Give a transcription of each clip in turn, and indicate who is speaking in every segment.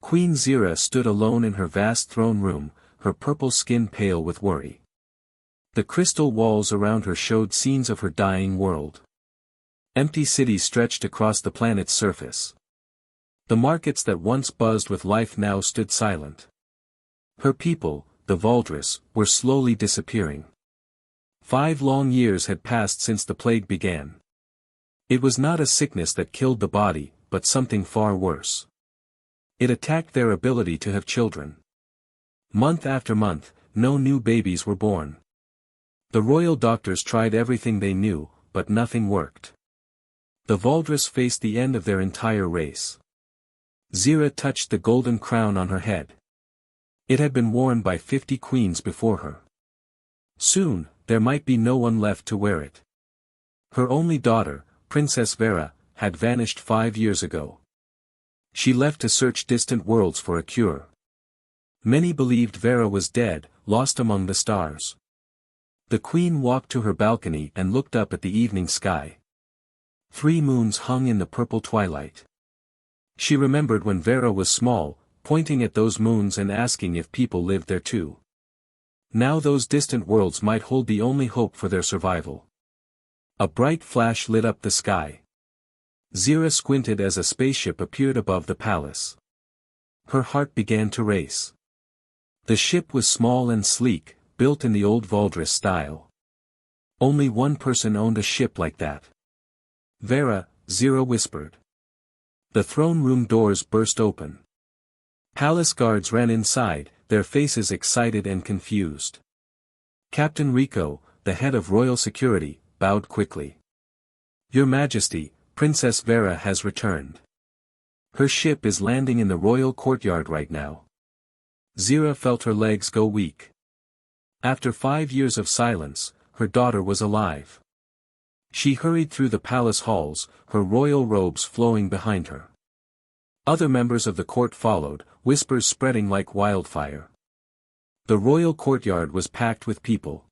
Speaker 1: Queen Zira stood alone in her vast throne room, her purple skin pale with worry. The crystal walls around her showed scenes of her dying world. Empty cities stretched across the planet's surface. The markets that once buzzed with life now stood silent. Her people, the Valdris, were slowly disappearing. 5 long years had passed since the plague began. It was not a sickness that killed the body, but something far worse. It attacked their ability to have children. Month after month, no new babies were born. The royal doctors tried everything they knew, but nothing worked. The Valdris faced the end of their entire race. Zira touched the golden crown on her head. It had been worn by 50 queens before her. Soon, there might be no one left to wear it. Her only daughter, Princess Vera, had vanished 5 years ago. She left to search distant worlds for a cure. Many believed Vera was dead, lost among the stars. The queen walked to her balcony and looked up at the evening sky. 3 moons hung in the purple twilight. She remembered when Vera was small, pointing at those moons and asking if people lived there too. Now those distant worlds might hold the only hope for their survival. A bright flash lit up the sky. Zira squinted as a spaceship appeared above the palace. Her heart began to race. The ship was small and sleek, built in the old Valdris style. Only one person owned a ship like that. Vera, Zira whispered. The throne room doors burst open. Palace guards ran inside, their faces excited and confused. Captain Rico, the head of royal security, bowed quickly. Your Majesty, Princess Vera has returned. Her ship is landing in the royal courtyard right now. Zira felt her legs go weak. After 5 years of silence, her daughter was alive. She hurried through the palace halls, her royal robes flowing behind her. Other members of the court followed, whispers spreading like wildfire. The royal courtyard was packed with people.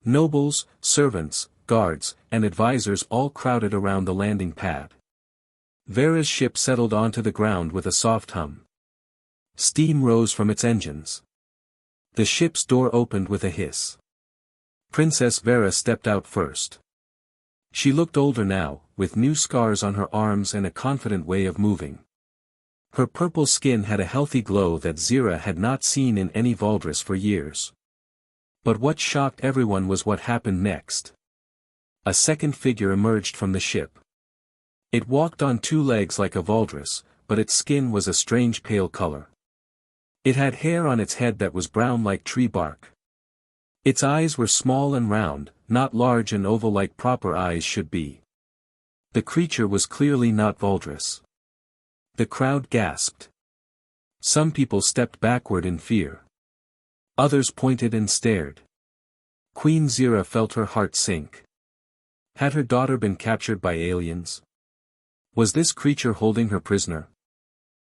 Speaker 1: Nobles, servants, guards, and advisors all crowded around the landing pad. Vera's ship settled onto the ground with a soft hum. Steam rose from its engines. The ship's door opened with a hiss. Princess Vera stepped out first. She looked older now, with new scars on her arms and a confident way of moving. Her purple skin had a healthy glow that Zira had not seen in any Valdris for years. But what shocked everyone was what happened next. A second figure emerged from the ship. It walked on 2 legs like a Valdris, but its skin was a strange pale color. It had hair on its head that was brown like tree bark. Its eyes were small and round, not large and oval like proper eyes should be. The creature was clearly not Valdris. The crowd gasped. Some people stepped backward in fear. Others pointed and stared. Queen Zira felt her heart sink. Had her daughter been captured by aliens? Was this creature holding her prisoner?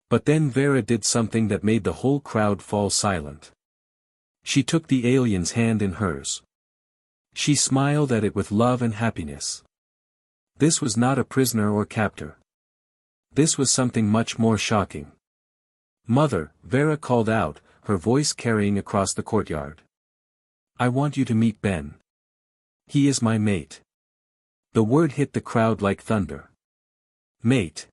Speaker 1: But then Vera did something that made the whole crowd fall silent. She took the alien's hand in hers. She smiled at it with love and happiness. This was not a prisoner or captor. This was something much more shocking. Mother, Vera called out, her voice carrying across the courtyard. I want you to meet Ben. He is my mate. The word hit the crowd like thunder. Mate.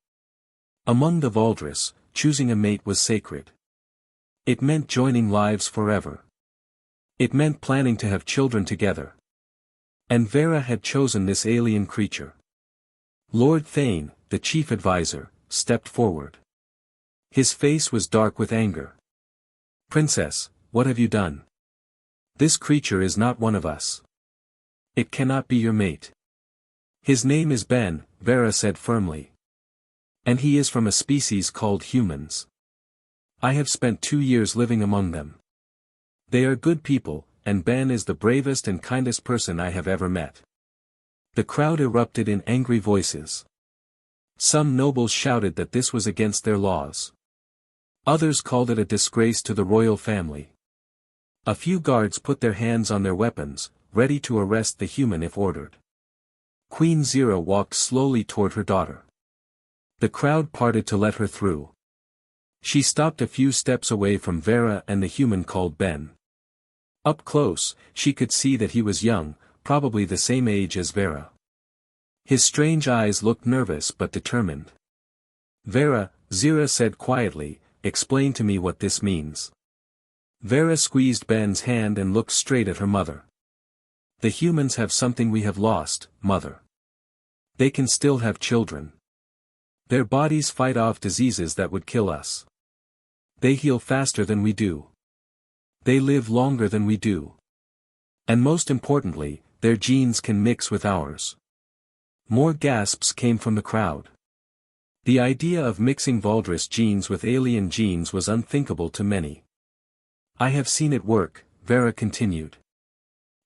Speaker 1: Among the Valdris, choosing a mate was sacred. It meant joining lives forever. It meant planning to have children together. And Vera had chosen this alien creature. Lord Thane, the chief advisor, stepped forward. His face was dark with anger. Princess, what have you done? This creature is not one of us. It cannot be your mate. His name is Ben, Vera said firmly. And he is from a species called humans. I have spent 2 years living among them. They are good people, and Ben is the bravest and kindest person I have ever met. The crowd erupted in angry voices. Some nobles shouted that this was against their laws. Others called it a disgrace to the royal family. A few guards put their hands on their weapons, ready to arrest the human if ordered. Queen Zira walked slowly toward her daughter. The crowd parted to let her through. She stopped a few steps away from Vera and the human called Ben. Up close, she could see that he was young, probably the same age as Vera. His strange eyes looked nervous but determined. Vera, Zira said quietly, explain to me what this means. Vera squeezed Ben's hand and looked straight at her mother. The humans have something we have lost, mother. They can still have children. Their bodies fight off diseases that would kill us. They heal faster than we do. They live longer than we do. And most importantly, their genes can mix with ours. More gasps came from the crowd. The idea of mixing Valdris genes with alien genes was unthinkable to many. I have seen it work, Vera continued.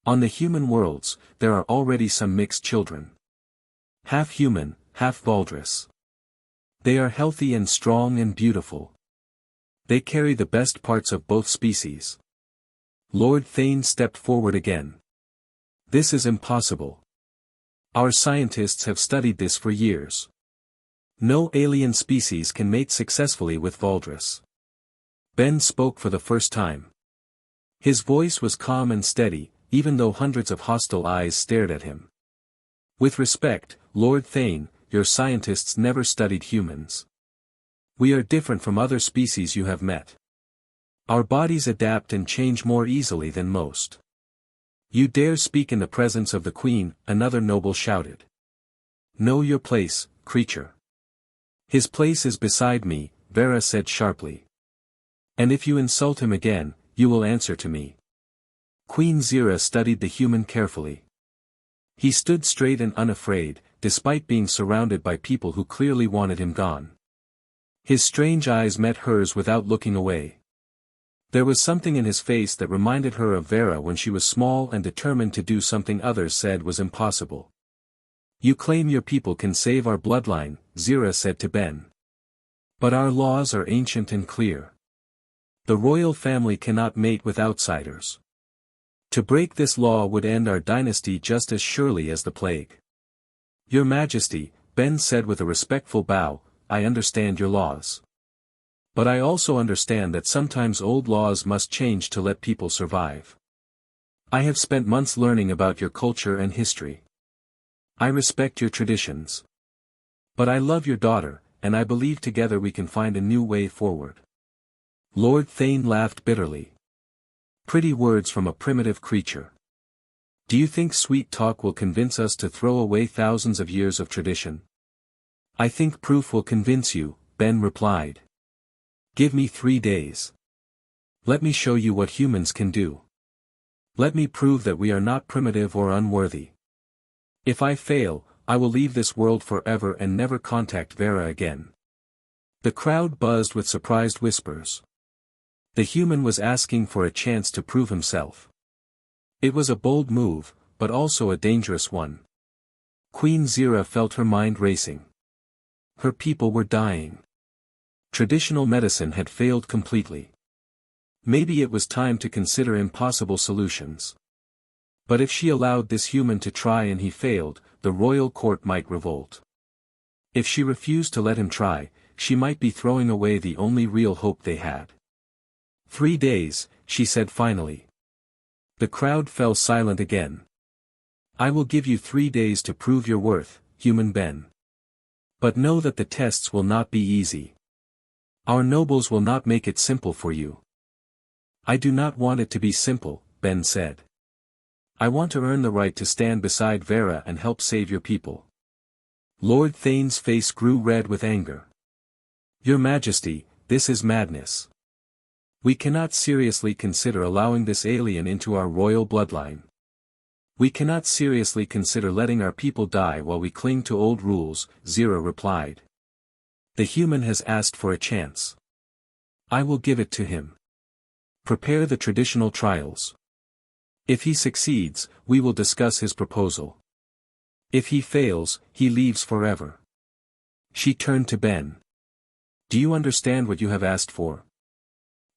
Speaker 1: On the human worlds, there are already some mixed children. Half human, half Valdris. They are healthy and strong and beautiful. They carry the best parts of both species. Lord Thane stepped forward again. This is impossible. Our scientists have studied this for years. No alien species can mate successfully with Valdris. Ben spoke for the first time. His voice was calm and steady, even though hundreds of hostile eyes stared at him. With respect, Lord Thane, your scientists never studied humans. We are different from other species you have met. Our bodies adapt and change more easily than most. You dare speak in the presence of the Queen, another noble shouted. Know your place, creature. His place is beside me, Vera said sharply. And if you insult him again, you will answer to me. Queen Zira studied the human carefully. He stood straight and unafraid, despite being surrounded by people who clearly wanted him gone. His strange eyes met hers without looking away. There was something in his face that reminded her of Vera when she was small and determined to do something others said was impossible. You claim your people can save our bloodline, Zira said to Ben. But our laws are ancient and clear. The royal family cannot mate with outsiders. To break this law would end our dynasty just as surely as the plague. Your Majesty, Ben said with a respectful bow, I understand your laws. But I also understand that sometimes old laws must change to let people survive. I have spent months learning about your culture and history. I respect your traditions. But I love your daughter, and I believe together we can find a new way forward. Lord Thane laughed bitterly. Pretty words from a primitive creature. Do you think sweet talk will convince us to throw away thousands of years of tradition? I think proof will convince you, Ben replied. Give me 3 days. Let me show you what humans can do. Let me prove that we are not primitive or unworthy. If I fail, I will leave this world forever and never contact Vera again. The crowd buzzed with surprised whispers. The human was asking for a chance to prove himself. It was a bold move, but also a dangerous one. Queen Zira felt her mind racing. Her people were dying. Traditional medicine had failed completely. Maybe it was time to consider impossible solutions. But if she allowed this human to try and he failed, the royal court might revolt. If she refused to let him try, she might be throwing away the only real hope they had. 3 days, she said finally. The crowd fell silent again. I will give you 3 days to prove your worth, human Ben. But know that the tests will not be easy. Our nobles will not make it simple for you. I do not want it to be simple, Ben said. I want to earn the right to stand beside Vera and help save your people. Lord Thane's face grew red with anger. Your Majesty, this is madness. We cannot seriously consider allowing this alien into our royal bloodline. We cannot seriously consider letting our people die while we cling to old rules, Zira replied. The human has asked for a chance. I will give it to him. Prepare the traditional trials. If he succeeds, we will discuss his proposal. If he fails, he leaves forever. She turned to Ben. Do you understand what you have asked for?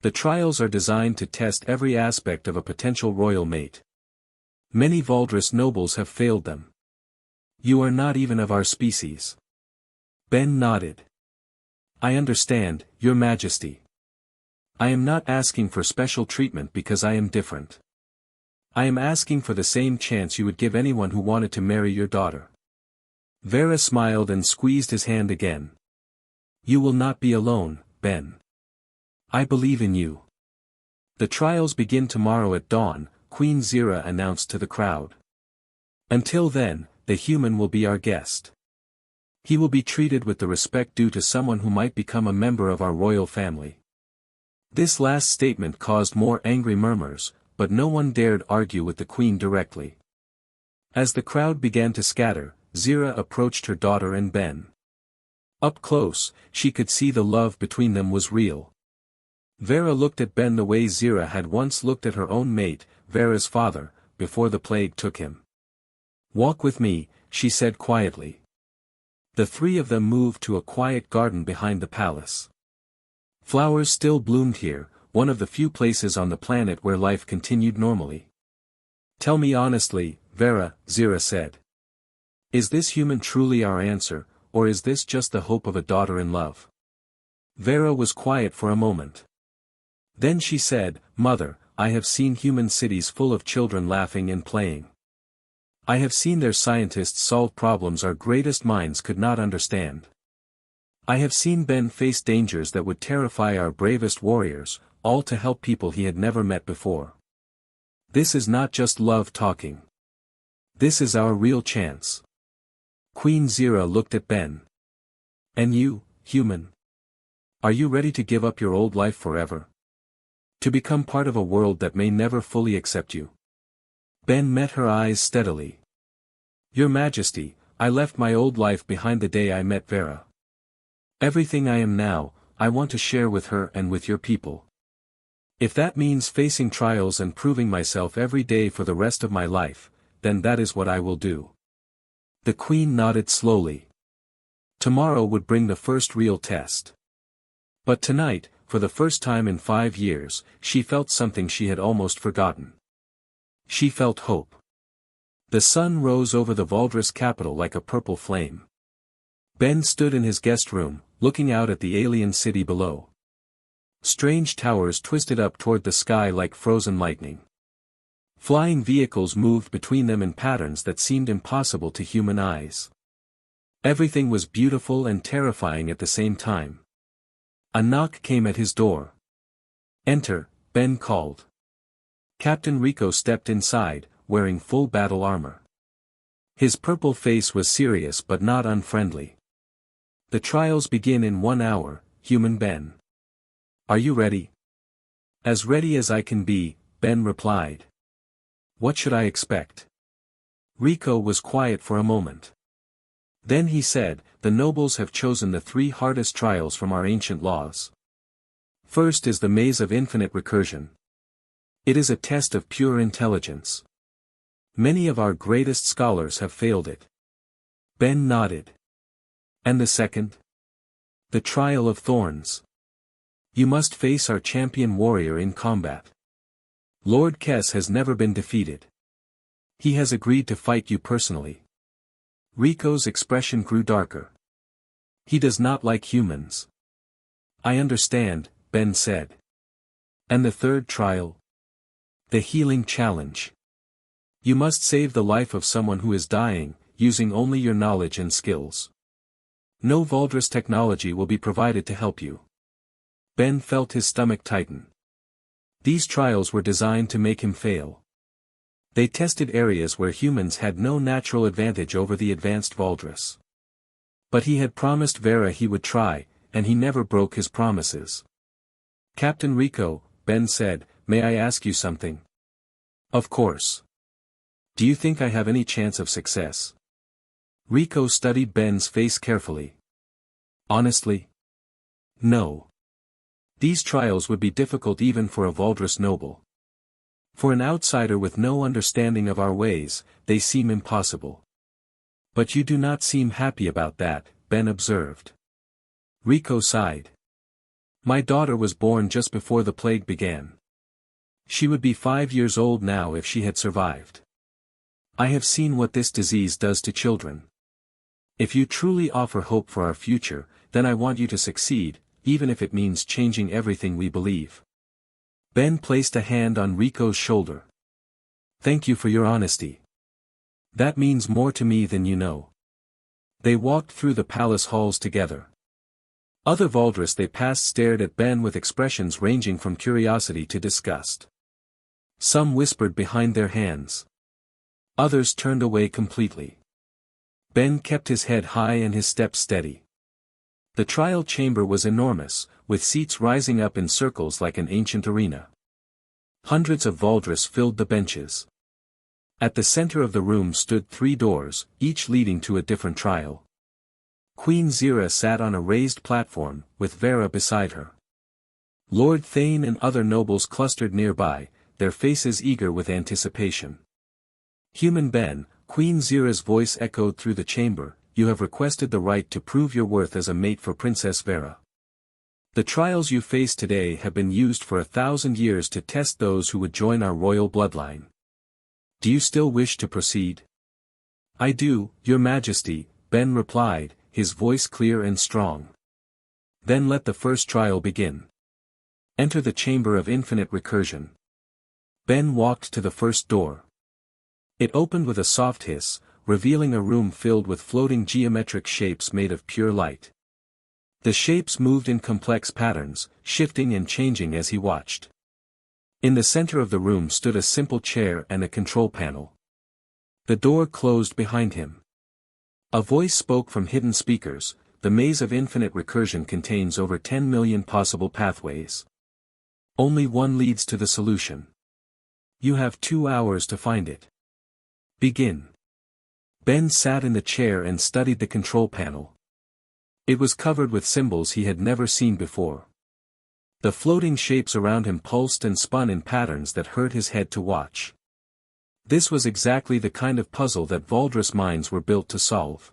Speaker 1: The trials are designed to test every aspect of a potential royal mate. Many Valdris nobles have failed them. You are not even of our species. Ben nodded. I understand, Your Majesty. I am not asking for special treatment because I am different. I am asking for the same chance you would give anyone who wanted to marry your daughter. Vera smiled and squeezed his hand again. You will not be alone, Ben. I believe in you. The trials begin tomorrow at dawn, Queen Zira announced to the crowd. Until then, the human will be our guest. He will be treated with the respect due to someone who might become a member of our royal family. This last statement caused more angry murmurs, but no one dared argue with the queen directly. As the crowd began to scatter, Zira approached her daughter and Ben. Up close, she could see the love between them was real. Vera looked at Ben the way Zira had once looked at her own mate, Vera's father, before the plague took him. Walk with me, she said quietly. The three of them moved to a quiet garden behind the palace. Flowers still bloomed here, one of the few places on the planet where life continued normally. Tell me honestly, Vera, Zira said. Is this human truly our answer, or is this just the hope of a daughter in love? Vera was quiet for a moment. Then she said, Mother, I have seen human cities full of children laughing and playing. I have seen their scientists solve problems our greatest minds could not understand. I have seen Ben face dangers that would terrify our bravest warriors, all to help people he had never met before. This is not just love talking. This is our real chance. Queen Zira looked at Ben. And you, human? Are you ready to give up your old life forever? To become part of a world that may never fully accept you? Ben met her eyes steadily. Your Majesty, I left my old life behind the day I met Vera. Everything I am now, I want to share with her and with your people. If that means facing trials and proving myself every day for the rest of my life, then that is what I will do. The Queen nodded slowly. Tomorrow would bring the first real test. But tonight, for the first time in 5 years, she felt something she had almost forgotten. She felt hope. The sun rose over the Valdris capital like a purple flame. Ben stood in his guest room, looking out at the alien city below. Strange towers twisted up toward the sky like frozen lightning. Flying vehicles moved between them in patterns that seemed impossible to human eyes. Everything was beautiful and terrifying at the same time. A knock came at his door. Enter, Ben called. Captain Rico stepped inside, wearing full battle armor. His purple face was serious but not unfriendly. The trials begin in 1 hour, human Ben. Are you ready? As ready as I can be, Ben replied. What should I expect? Rico was quiet for a moment. Then he said, the nobles have chosen the 3 hardest trials from our ancient laws. First is the maze of infinite recursion. It is a test of pure intelligence. Many of our greatest scholars have failed it. Ben nodded. And the second? The trial of thorns. You must face our champion warrior in combat. Lord Kess has never been defeated. He has agreed to fight you personally. Rico's expression grew darker. He does not like humans. I understand, Ben said. And the third trial? The healing challenge. You must save the life of someone who is dying, using only your knowledge and skills. No Valdris technology will be provided to help you. Ben felt his stomach tighten. These trials were designed to make him fail. They tested areas where humans had no natural advantage over the advanced Valdris. But he had promised Vera he would try, and he never broke his promises. Captain Rico, Ben said, may I ask you something? Of course. Do you think I have any chance of success? Rico studied Ben's face carefully. Honestly? No. These trials would be difficult even for a Valdris noble. For an outsider with no understanding of our ways, they seem impossible. But you do not seem happy about that, Ben observed. Rico sighed. My daughter was born just before the plague began. She would be 5 years old now if she had survived. I have seen what this disease does to children. If you truly offer hope for our future, then I want you to succeed, even if it means changing everything we believe. Ben placed a hand on Rico's shoulder. Thank you for your honesty. That means more to me than you know. They walked through the palace halls together. Other Valdres they passed stared at Ben with expressions ranging from curiosity to disgust. Some whispered behind their hands. Others turned away completely. Ben kept his head high and his steps steady. The trial chamber was enormous, with seats rising up in circles like an ancient arena. Hundreds of Valdres filled the benches. At the center of the room stood 3 doors, each leading to a different trial. Queen Zira sat on a raised platform, with Vera beside her. Lord Thane and other nobles clustered nearby, their faces eager with anticipation. Human Ben, Queen Zira's voice echoed through the chamber, you have requested the right to prove your worth as a mate for Princess Vera. The trials you face today have been used for 1,000 years to test those who would join our royal bloodline. Do you still wish to proceed? I do, Your Majesty, Ben replied, his voice clear and strong. Then let the first trial begin. Enter the Chamber of Infinite Recursion. Ben walked to the first door. It opened with a soft hiss, revealing a room filled with floating geometric shapes made of pure light. The shapes moved in complex patterns, shifting and changing as he watched. In the center of the room stood a simple chair and a control panel. The door closed behind him. A voice spoke from hidden speakers, the maze of infinite recursion contains over 10 million possible pathways. Only one leads to the solution. You have 2 hours to find it. Begin. Ben sat in the chair and studied the control panel. It was covered with symbols he had never seen before. The floating shapes around him pulsed and spun in patterns that hurt his head to watch. This was exactly the kind of puzzle that Valdres minds were built to solve.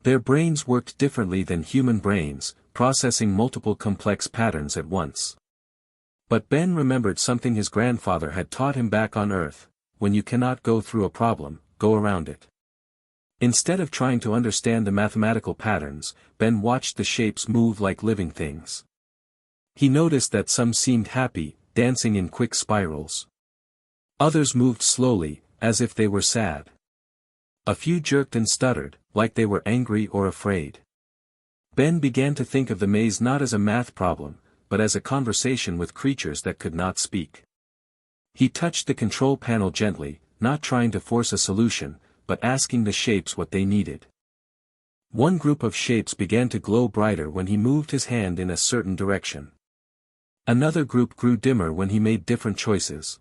Speaker 1: Their brains worked differently than human brains, processing multiple complex patterns at once. But Ben remembered something his grandfather had taught him back on Earth: when you cannot go through a problem, go around it. Instead of trying to understand the mathematical patterns, Ben watched the shapes move like living things. He noticed that some seemed happy, dancing in quick spirals. Others moved slowly, as if they were sad. A few jerked and stuttered, like they were angry or afraid. Ben began to think of the maze not as a math problem, but as a conversation with creatures that could not speak. He touched the control panel gently, not trying to force a solution, but asking the shapes what they needed. One group of shapes began to glow brighter when he moved his hand in a certain direction. Another group grew dimmer when he made different choices.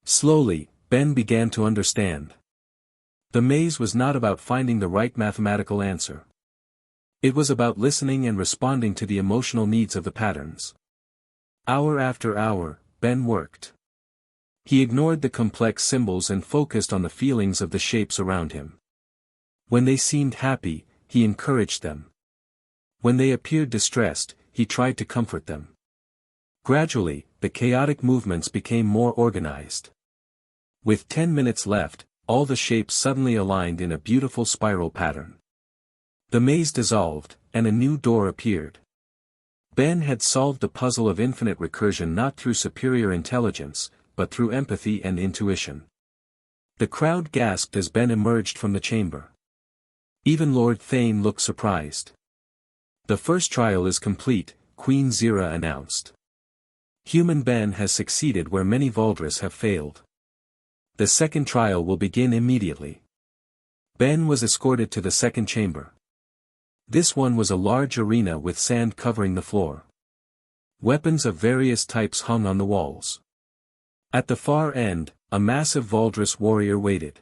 Speaker 1: Slowly, Ben began to understand. The maze was not about finding the right mathematical answer. It was about listening and responding to the emotional needs of the patterns. Hour after hour, Ben worked. He ignored the complex symbols and focused on the feelings of the shapes around him. When they seemed happy, he encouraged them. When they appeared distressed, he tried to comfort them. Gradually, the chaotic movements became more organized. With 10 minutes left, all the shapes suddenly aligned in a beautiful spiral pattern. The maze dissolved, and a new door appeared. Ben had solved the puzzle of infinite recursion not through superior intelligence, but through empathy and intuition. The crowd gasped as Ben emerged from the chamber. Even Lord Thane looked surprised. The first trial is complete, Queen Zira announced. Human Ben has succeeded where many Valdres have failed. The second trial will begin immediately. Ben was escorted to the second chamber. This one was a large arena with sand covering the floor. Weapons of various types hung on the walls. At the far end, a massive Valdres warrior waited.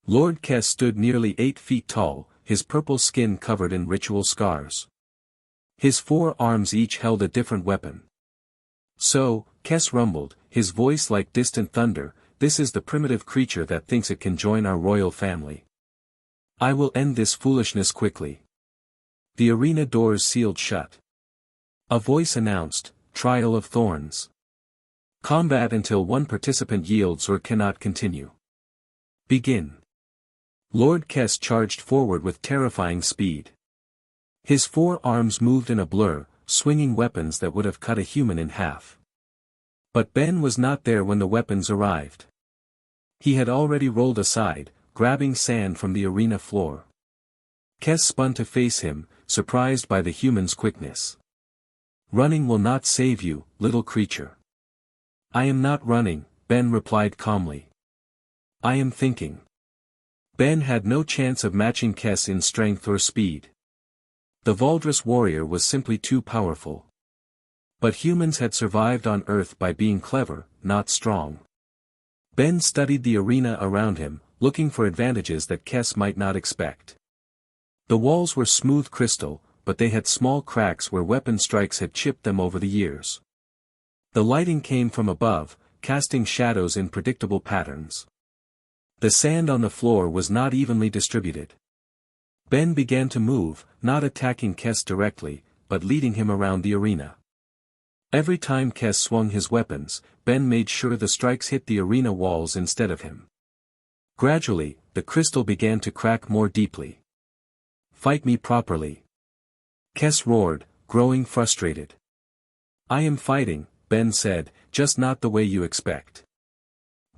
Speaker 1: Lord Kess stood nearly 8 feet tall, his purple skin covered in ritual scars. His 4 arms each held a different weapon. So, Kess rumbled, his voice like distant thunder, this is the primitive creature that thinks it can join our royal family. I will end this foolishness quickly. The arena doors sealed shut. A voice announced, Trial of Thorns. Combat until one participant yields or cannot continue. Begin. Lord Kess charged forward with terrifying speed. His 4 arms moved in a blur, swinging weapons that would have cut a human in half. But Ben was not there when the weapons arrived. He had already rolled aside, grabbing sand from the arena floor. Kes spun to face him, surprised by the human's quickness. "Running will not save you, little creature." "I am not running," Ben replied calmly. "I am thinking." Ben had no chance of matching Kes in strength or speed. The Valdris warrior was simply too powerful. But humans had survived on Earth by being clever, not strong. Ben studied the arena around him, looking for advantages that Kes might not expect. The walls were smooth crystal, but they had small cracks where weapon strikes had chipped them over the years. The lighting came from above, casting shadows in predictable patterns. The sand on the floor was not evenly distributed. Ben began to move, not attacking Kes directly, but leading him around the arena. Every time Kes swung his weapons, Ben made sure the strikes hit the arena walls instead of him. Gradually, the crystal began to crack more deeply. "Fight me properly," Kes roared, growing frustrated. "I am fighting," Ben said, "just not the way you expect."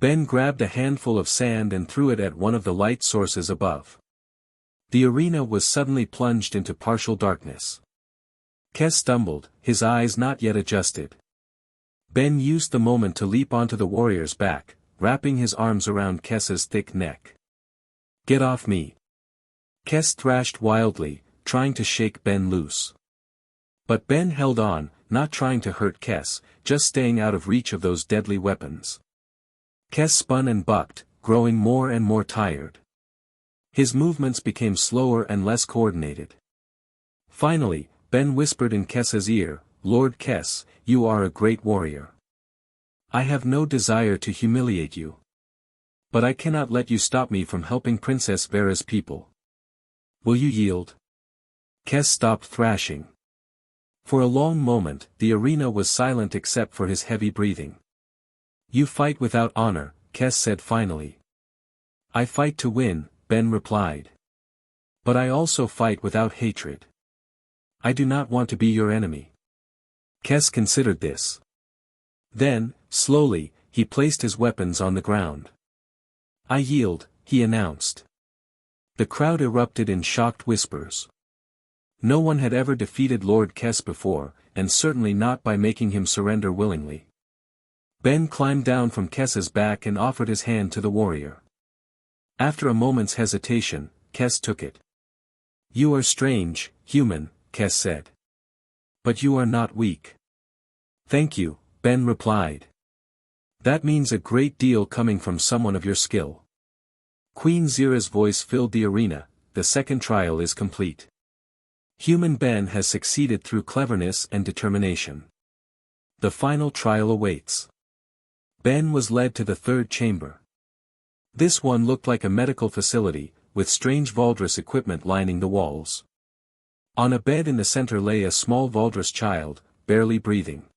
Speaker 1: Ben grabbed a handful of sand and threw it at one of the light sources above. The arena was suddenly plunged into partial darkness. Kes stumbled, his eyes not yet adjusted. Ben used the moment to leap onto the warrior's back, wrapping his arms around Kes's thick neck. "Get off me!" Kes thrashed wildly, trying to shake Ben loose. But Ben held on, not trying to hurt Kes, just staying out of reach of those deadly weapons. Kes spun and bucked, growing more and more tired. His movements became slower and less coordinated. Finally, Ben whispered in Kes's ear, "Lord Kes, you are a great warrior. I have no desire to humiliate you. But I cannot let you stop me from helping Princess Vera's people. Will you yield?" Kes stopped thrashing. For a long moment, the arena was silent except for his heavy breathing. "You fight without honor," Kes said finally. "I fight to win," Ben replied. "But I also fight without hatred. I do not want to be your enemy." Kes considered this. Then, slowly, he placed his weapons on the ground. "I yield," he announced. The crowd erupted in shocked whispers. No one had ever defeated Lord Kes before, and certainly not by making him surrender willingly. Ben climbed down from Kes's back and offered his hand to the warrior. After a moment's hesitation, Kes took it. "You are strange, human," Kes said. "But you are not weak." "Thank you," Ben replied. "That means a great deal coming from someone of your skill." Queen Zira's voice filled the arena. "The second trial is complete. Human Ben has succeeded through cleverness and determination. The final trial awaits." Ben was led to the third chamber. This one looked like a medical facility, with strange Valdris equipment lining the walls. On a bed in the center lay a small Valdris child, barely breathing.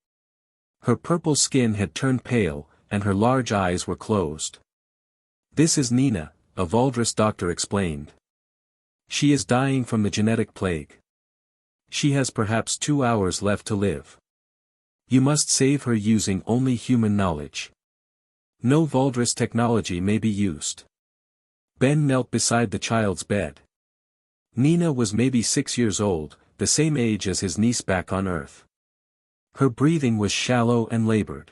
Speaker 1: Her purple skin had turned pale, and her large eyes were closed. "This is Nina," a Valdris doctor explained. "She is dying from the genetic plague. She has perhaps 2 hours left to live. You must save her using only human knowledge. No Valdris technology may be used." Ben knelt beside the child's bed. Nina was maybe 6 years old, the same age as his niece back on Earth. Her breathing was shallow and labored.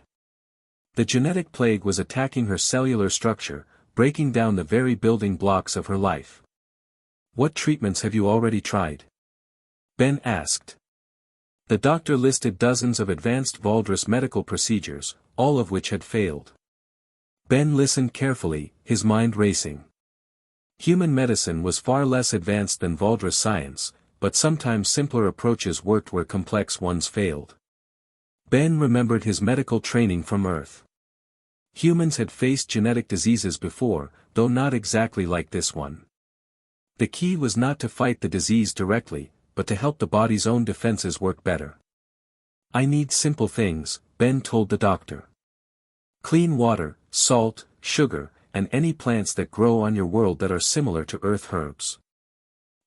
Speaker 1: The genetic plague was attacking her cellular structure, breaking down the very building blocks of her life. "What treatments have you already tried?" Ben asked. The doctor listed dozens of advanced Valdris medical procedures, all of which had failed. Ben listened carefully, his mind racing. Human medicine was far less advanced than Valdris science, but sometimes simpler approaches worked where complex ones failed. Ben remembered his medical training from Earth. Humans had faced genetic diseases before, though not exactly like this one. The key was not to fight the disease directly, but to help the body's own defenses work better. "I need simple things," Ben told the doctor. "Clean water, salt, sugar, and any plants that grow on your world that are similar to Earth herbs."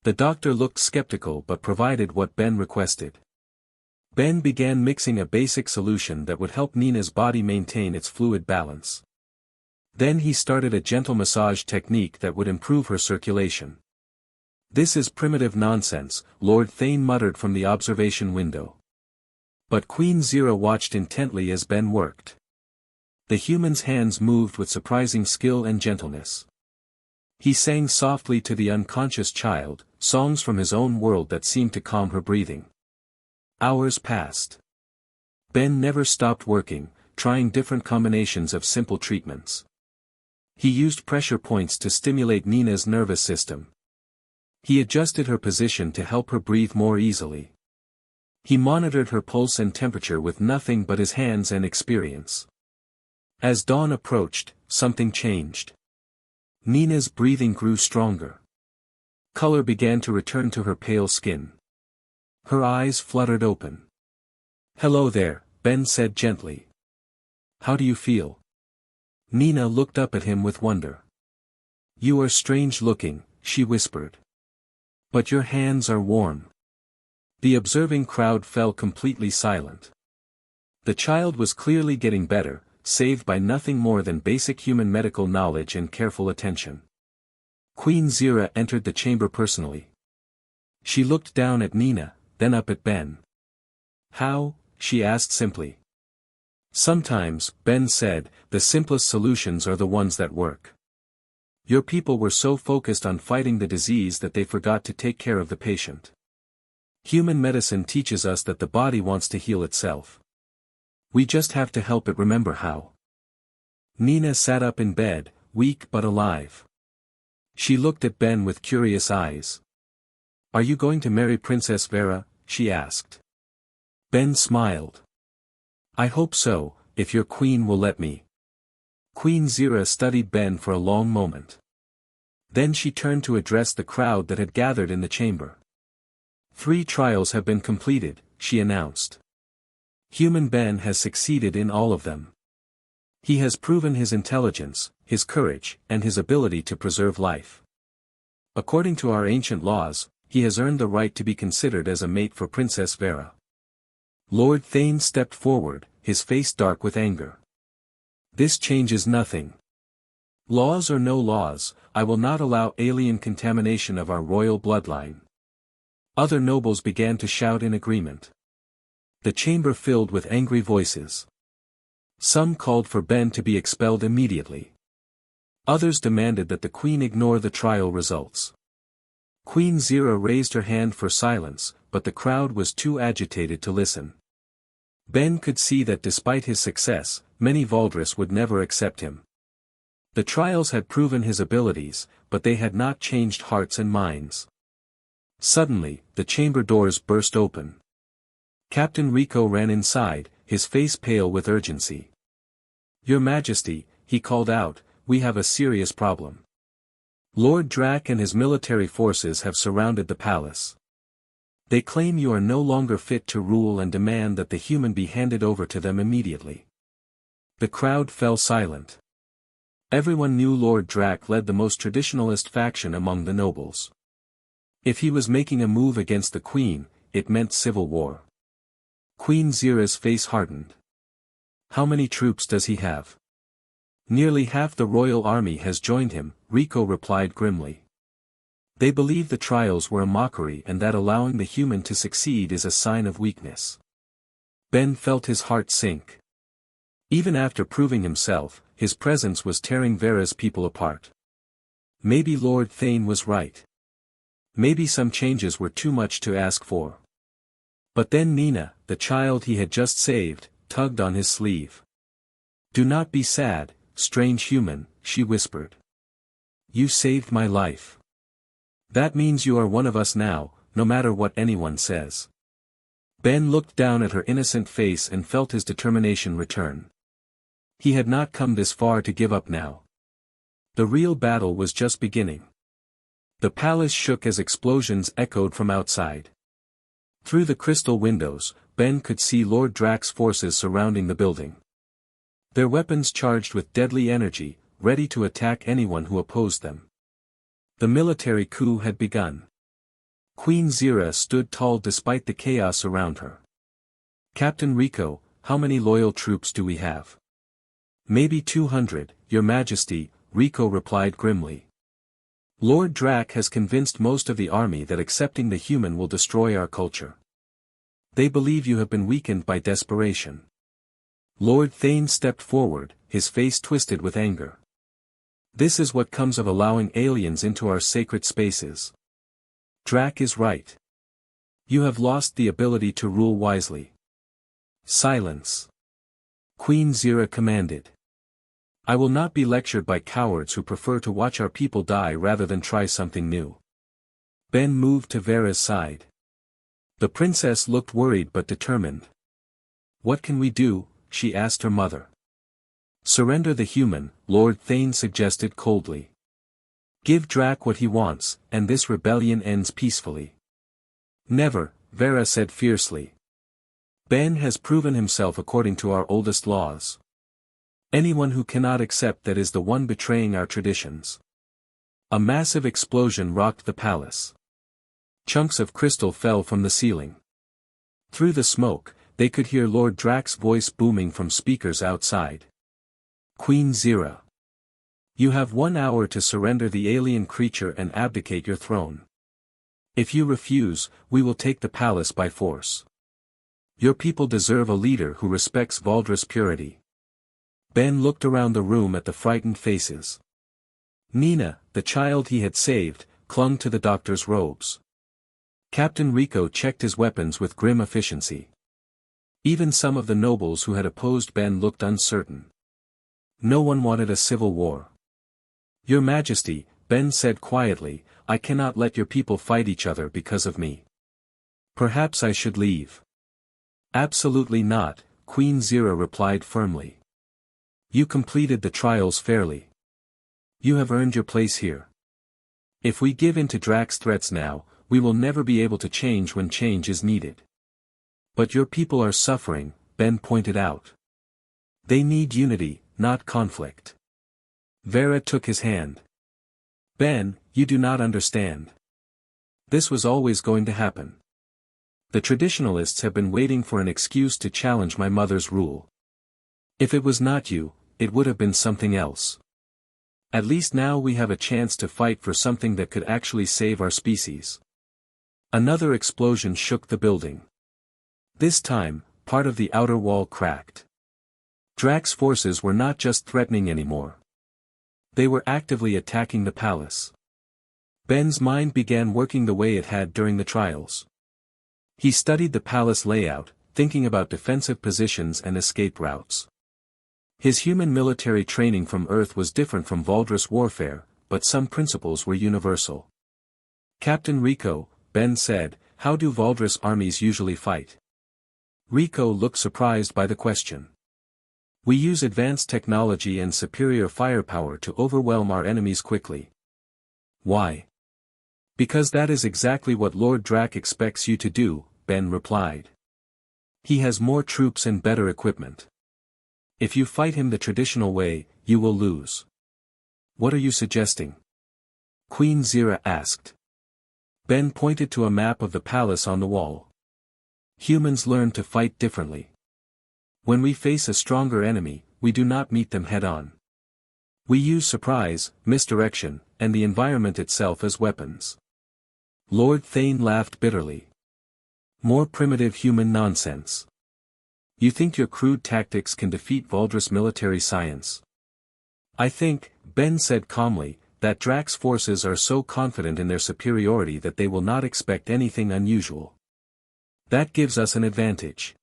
Speaker 1: The doctor looked skeptical but provided what Ben requested. Ben began mixing a basic solution that would help Nina's body maintain its fluid balance. Then he started a gentle massage technique that would improve her circulation. "This is primitive nonsense," Lord Thane muttered from the observation window. But Queen Zira watched intently as Ben worked. The human's hands moved with surprising skill and gentleness. He sang softly to the unconscious child, songs from his own world that seemed to calm her breathing. Hours passed. Ben never stopped working, trying different combinations of simple treatments. He used pressure points to stimulate Nina's nervous system. He adjusted her position to help her breathe more easily. He monitored her pulse and temperature with nothing but his hands and experience. As dawn approached, something changed. Nina's breathing grew stronger. Color began to return to her pale skin. Her eyes fluttered open. "Hello there," Ben said gently. "How do you feel?" Nina looked up at him with wonder. "You are strange looking," she whispered. "But your hands are warm." The observing crowd fell completely silent. The child was clearly getting better, saved by nothing more than basic human medical knowledge and careful attention. Queen Zira entered the chamber personally. She looked down at Nina, then up at Ben. "How?" she asked simply. "Sometimes," Ben said, "the simplest solutions are the ones that work. Your people were so focused on fighting the disease that they forgot to take care of the patient. Human medicine teaches us that the body wants to heal itself. We just have to help it remember how." Nina sat up in bed, weak but alive. She looked at Ben with curious eyes. "Are you going to marry Princess Vera?" she asked. Ben smiled. "I hope so, if your queen will let me." Queen Zira studied Ben for a long moment. Then she turned to address the crowd that had gathered in the chamber. "3 trials have been completed," she announced. Human Ben has succeeded in all of them. He has proven his intelligence, his courage, and his ability to preserve life. According to our ancient laws, he has earned the right to be considered as a mate for Princess Vera. Lord Thane stepped forward, his face dark with anger. "This changes nothing. Laws or no laws, I will not allow alien contamination of our royal bloodline." Other nobles began to shout in agreement. The chamber filled with angry voices. Some called for Ben to be expelled immediately. Others demanded that the queen ignore the trial results. Queen Zira raised her hand for silence, but the crowd was too agitated to listen. Ben could see that despite his success, many Valdris would never accept him. The trials had proven his abilities, but they had not changed hearts and minds. Suddenly, the chamber doors burst open. Captain Rico ran inside, his face pale with urgency. "Your Majesty," he called out, "we have a serious problem. Lord Drac and his military forces have surrounded the palace. They claim you are no longer fit to rule and demand that the human be handed over to them immediately." The crowd fell silent. Everyone knew Lord Drac led the most traditionalist faction among the nobles. If he was making a move against the queen, it meant civil war. Queen Zira's face hardened. "How many troops does he have?" "Nearly half the royal army has joined him," Rico replied grimly. "They believe the trials were a mockery and that allowing the human to succeed is a sign of weakness." Ben felt his heart sink. Even after proving himself, his presence was tearing Vera's people apart. Maybe Lord Thane was right. Maybe some changes were too much to ask for. But then Nina, the child he had just saved, tugged on his sleeve. "Do not be sad, strange human," she whispered. "You saved my life. That means you are one of us now, no matter what anyone says." Ben looked down at her innocent face and felt his determination return. He had not come this far to give up now. The real battle was just beginning. The palace shook as explosions echoed from outside. Through the crystal windows, Ben could see Lord Drac's forces surrounding the building. Their weapons charged with deadly energy, ready to attack anyone who opposed them. The military coup had begun. Queen Zira stood tall despite the chaos around her. Captain Rico, how many loyal troops do we have? Maybe 200, Your Majesty, Rico replied grimly. Lord Drac has convinced most of the army that accepting the human will destroy our culture. They believe you have been weakened by desperation. Lord Thane stepped forward, his face twisted with anger. This is what comes of allowing aliens into our sacred spaces. Drac is right. You have lost the ability to rule wisely. Silence. Queen Zira commanded. I will not be lectured by cowards who prefer to watch our people die rather than try something new. Ben moved to Vera's side. The princess looked worried but determined. What can we do? She asked her mother. Surrender the human, Lord Thane suggested coldly. Give Drac what he wants, and this rebellion ends peacefully. Never, Vera said fiercely. Ben has proven himself according to our oldest laws. Anyone who cannot accept that is the one betraying our traditions. A massive explosion rocked the palace. Chunks of crystal fell from the ceiling. Through the smoke, they could hear Lord Drac's voice booming from speakers outside. Queen Zira. You have 1 hour to surrender the alien creature and abdicate your throne. If you refuse, we will take the palace by force. Your people deserve a leader who respects Valdris purity. Ben looked around the room at the frightened faces. Nina, the child he had saved, clung to the doctor's robes. Captain Rico checked his weapons with grim efficiency. Even some of the nobles who had opposed Ben looked uncertain. No one wanted a civil war. Your Majesty, Ben said quietly, I cannot let your people fight each other because of me. Perhaps I should leave. Absolutely not, Queen Zira replied firmly. You completed the trials fairly. You have earned your place here. If we give in to Drac's threats now, we will never be able to change when change is needed. But your people are suffering, Ben pointed out. They need unity, not conflict. Vera took his hand. Ben, you do not understand. This was always going to happen. The traditionalists have been waiting for an excuse to challenge my mother's rule. If it was not you, it would have been something else. At least now we have a chance to fight for something that could actually save our species. Another explosion shook the building. This time, part of the outer wall cracked. Drac's forces were not just threatening anymore. They were actively attacking the palace. Ben's mind began working the way it had during the trials. He studied the palace layout, thinking about defensive positions and escape routes. His human military training from Earth was different from Valdris warfare, but some principles were universal. Captain Rico, Ben said, how do Valdris armies usually fight? Rico looked surprised by the question. We use advanced technology and superior firepower to overwhelm our enemies quickly. Why? Because that is exactly what Lord Drac expects you to do, Ben replied. He has more troops and better equipment. If you fight him the traditional way, you will lose. What are you suggesting? Queen Zira asked. Ben pointed to a map of the palace on the wall. Humans learn to fight differently. When we face a stronger enemy, we do not meet them head-on. We use surprise, misdirection, and the environment itself as weapons. Lord Thane laughed bitterly. More primitive human nonsense. You think your crude tactics can defeat Valdris military science? I think, Ben said calmly, that Drac's forces are so confident in their superiority that they will not expect anything unusual. That gives us an advantage.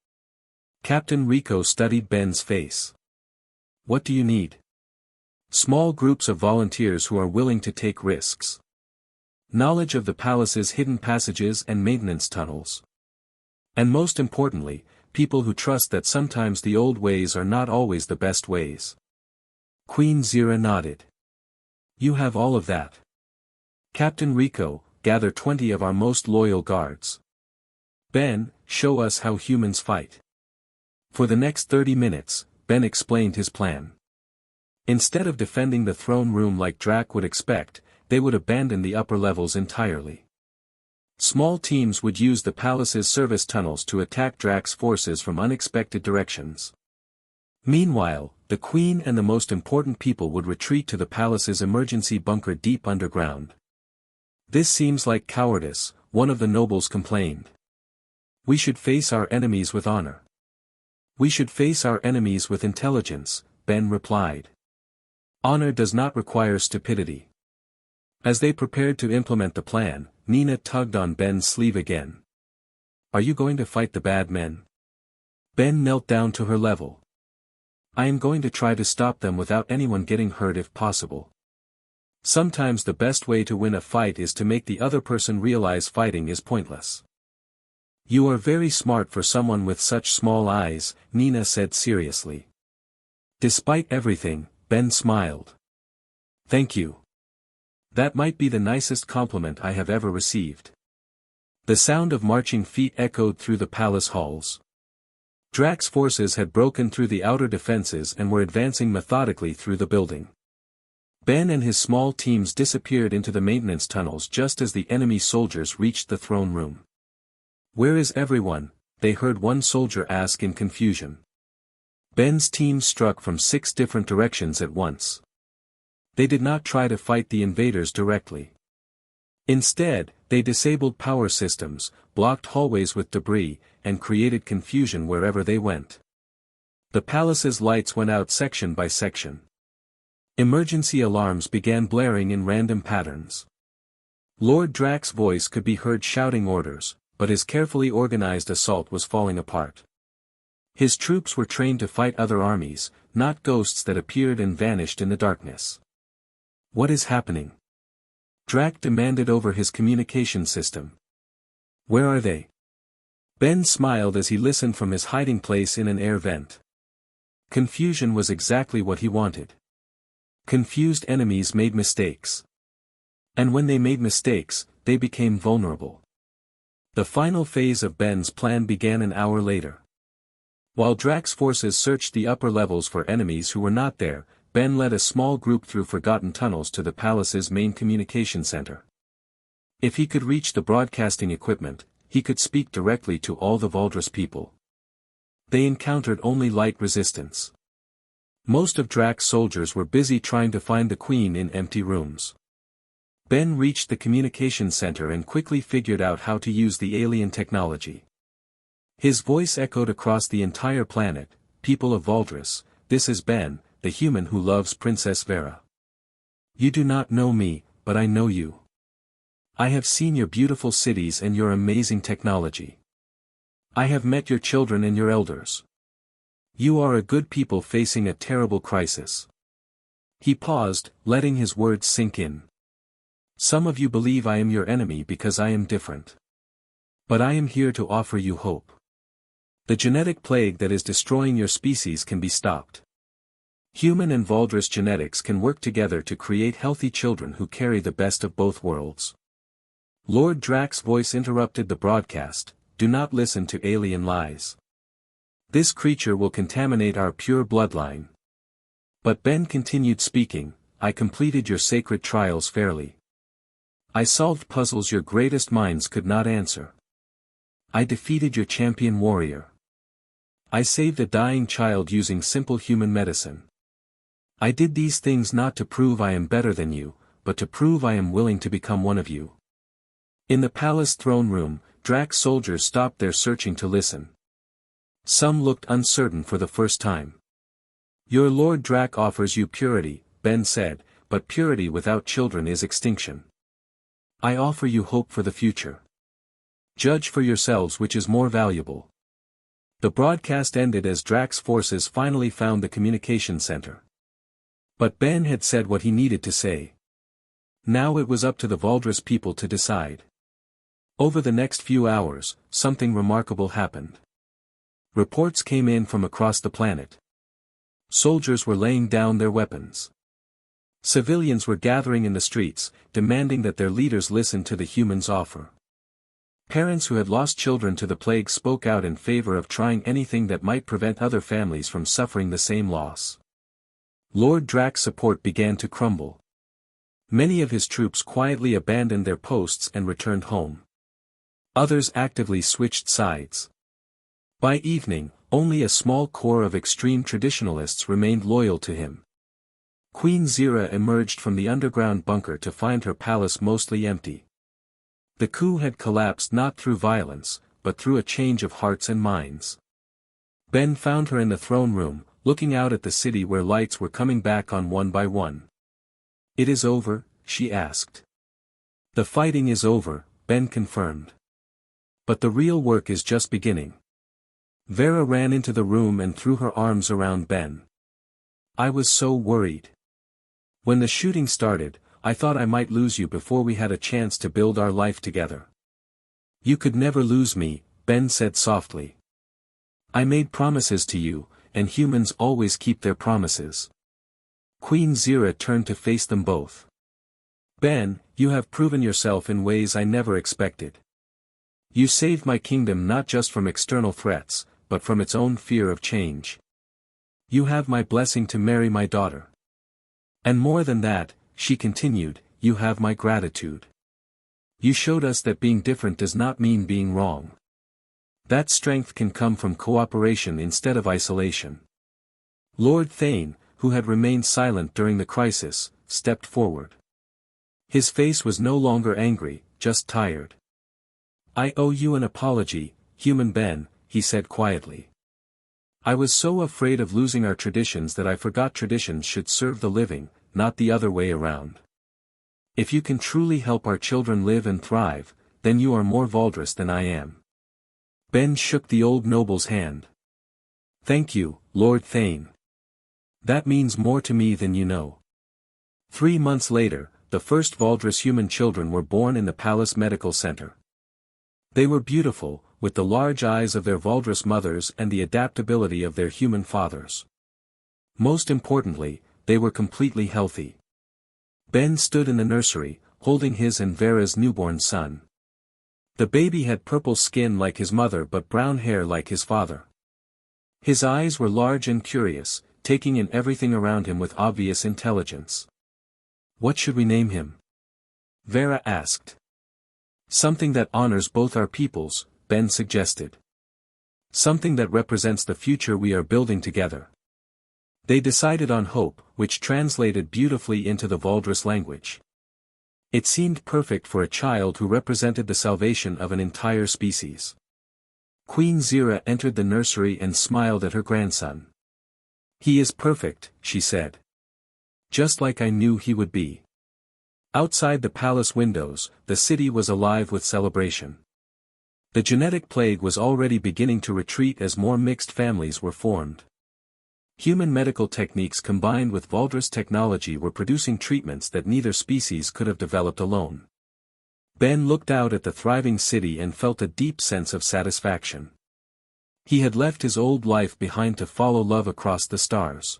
Speaker 1: Captain Rico studied Ben's face. What do you need? Small groups of volunteers who are willing to take risks. Knowledge of the palace's hidden passages and maintenance tunnels. And most importantly, people who trust that sometimes the old ways are not always the best ways. Queen Zira nodded. You have all of that. Captain Rico, gather 20 of our most loyal guards. Ben, show us how humans fight. For the next 30 minutes, Ben explained his plan. Instead of defending the throne room like Drac would expect, they would abandon the upper levels entirely. Small teams would use the palace's service tunnels to attack Drax's forces from unexpected directions. Meanwhile, the queen and the most important people would retreat to the palace's emergency bunker deep underground. "This seems like cowardice," one of the nobles complained. "We should face our enemies with honor." "We should face our enemies with intelligence," Ben replied. "Honor does not require stupidity." As they prepared to implement the plan, Nina tugged on Ben's sleeve again. "Are you going to fight the bad men?" Ben knelt down to her level. "I am going to try to stop them without anyone getting hurt if possible. Sometimes the best way to win a fight is to make the other person realize fighting is pointless." "You are very smart for someone with such small eyes," Nina said seriously. Despite everything, Ben smiled. "Thank you. That might be the nicest compliment I have ever received." The sound of marching feet echoed through the palace halls. Drax's forces had broken through the outer defenses and were advancing methodically through the building. Ben and his small teams disappeared into the maintenance tunnels just as the enemy soldiers reached the throne room. "Where is everyone?" they heard one soldier ask in confusion. Ben's team struck from 6 different directions at once. They did not try to fight the invaders directly. Instead, they disabled power systems, blocked hallways with debris, and created confusion wherever they went. The palace's lights went out section by section. Emergency alarms began blaring in random patterns. Lord Drax's voice could be heard shouting orders, but his carefully organized assault was falling apart. His troops were trained to fight other armies, not ghosts that appeared and vanished in the darkness. "What is happening?" Drax demanded over his communication system. "Where are they?" Ben smiled as he listened from his hiding place in an air vent. Confusion was exactly what he wanted. Confused enemies made mistakes. And when they made mistakes, they became vulnerable. The final phase of Ben's plan began an hour later. While Drax's forces searched the upper levels for enemies who were not there, Ben led a small group through forgotten tunnels to the palace's main communication center. If he could reach the broadcasting equipment, he could speak directly to all the Valdris people. They encountered only light resistance. Most of Drax's soldiers were busy trying to find the queen in empty rooms. Ben reached the communication center and quickly figured out how to use the alien technology. His voice echoed across the entire planet, "People of Valdris, this is Ben, the human who loves Princess Vera. You do not know me, but I know you. I have seen your beautiful cities and your amazing technology. I have met your children and your elders. You are a good people facing a terrible crisis." He paused, letting his words sink in. "Some of you believe I am your enemy because I am different. But I am here to offer you hope. The genetic plague that is destroying your species can be stopped. Human and Valdris genetics can work together to create healthy children who carry the best of both worlds." Lord Drax's voice interrupted the broadcast, "Do not listen to alien lies. This creature will contaminate our pure bloodline." But Ben continued speaking, "I completed your sacred trials fairly. I solved puzzles your greatest minds could not answer. I defeated your champion warrior. I saved a dying child using simple human medicine. I did these things not to prove I am better than you, but to prove I am willing to become one of you." In the palace throne room, Drax's soldiers stopped their searching to listen. Some looked uncertain for the first time. "Your Lord Drax offers you purity," Ben said, "but purity without children is extinction. I offer you hope for the future. Judge for yourselves which is more valuable." The broadcast ended as Drax's forces finally found the communication center. But Ben had said what he needed to say. Now it was up to the Valdris people to decide. Over the next few hours, something remarkable happened. Reports came in from across the planet. Soldiers were laying down their weapons. Civilians were gathering in the streets, demanding that their leaders listen to the humans' offer. Parents who had lost children to the plague spoke out in favor of trying anything that might prevent other families from suffering the same loss. Lord Drax's support began to crumble. Many of his troops quietly abandoned their posts and returned home. Others actively switched sides. By evening, only a small core of extreme traditionalists remained loyal to him. Queen Zira emerged from the underground bunker to find her palace mostly empty. The coup had collapsed not through violence, but through a change of hearts and minds. Ben found her in the throne room, looking out at the city where lights were coming back on one by one. "It is over?" she asked. "The fighting is over," Ben confirmed. "But the real work is just beginning." Vera ran into the room and threw her arms around Ben. "I was so worried. When the shooting started, I thought I might lose you before we had a chance to build our life together." "You could never lose me," Ben said softly. "I made promises to you, and humans always keep their promises." Queen Zira turned to face them both. "Ben, you have proven yourself in ways I never expected. You saved my kingdom not just from external threats, but from its own fear of change. You have my blessing to marry my daughter. And more than that," she continued, "you have my gratitude. You showed us that being different does not mean being wrong. That strength can come from cooperation instead of isolation." Lord Thane, who had remained silent during the crisis, stepped forward. His face was no longer angry, just tired. "I owe you an apology, human Ben," he said quietly. "I was so afraid of losing our traditions that I forgot traditions should serve the living, not the other way around. If you can truly help our children live and thrive, then you are more Valdris than I am." Ben shook the old noble's hand. "Thank you, Lord Thane. That means more to me than you know." 3 months later, the first Valdris human children were born in the Palace Medical Center. They were beautiful, with the large eyes of their Valdris mothers and the adaptability of their human fathers. Most importantly, they were completely healthy. Ben stood in the nursery, holding his and Vera's newborn son. The baby had purple skin like his mother but brown hair like his father. His eyes were large and curious, taking in everything around him with obvious intelligence. "What should we name him?" Vera asked. "Something that honors both our peoples," Ben suggested. "Something that represents the future we are building together." They decided on Hope, which translated beautifully into the Valdris language. It seemed perfect for a child who represented the salvation of an entire species. Queen Zira entered the nursery and smiled at her grandson. "He is perfect," she said. "Just like I knew he would be." Outside the palace windows, the city was alive with celebration. The genetic plague was already beginning to retreat as more mixed families were formed. Human medical techniques combined with Valdris technology were producing treatments that neither species could have developed alone. Ben looked out at the thriving city and felt a deep sense of satisfaction. He had left his old life behind to follow love across the stars.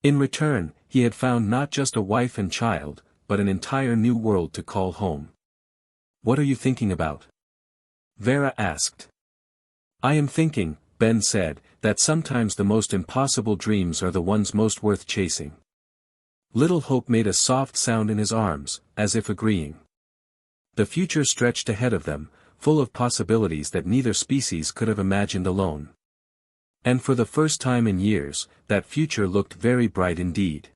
Speaker 1: In return, he had found not just a wife and child, but an entire new world to call home. "What are you thinking about?" Vera asked. "I am thinking," Ben said, "that sometimes the most impossible dreams are the ones most worth chasing." Little Hope made a soft sound in his arms, as if agreeing. The future stretched ahead of them, full of possibilities that neither species could have imagined alone. And for the first time in years, that future looked very bright indeed.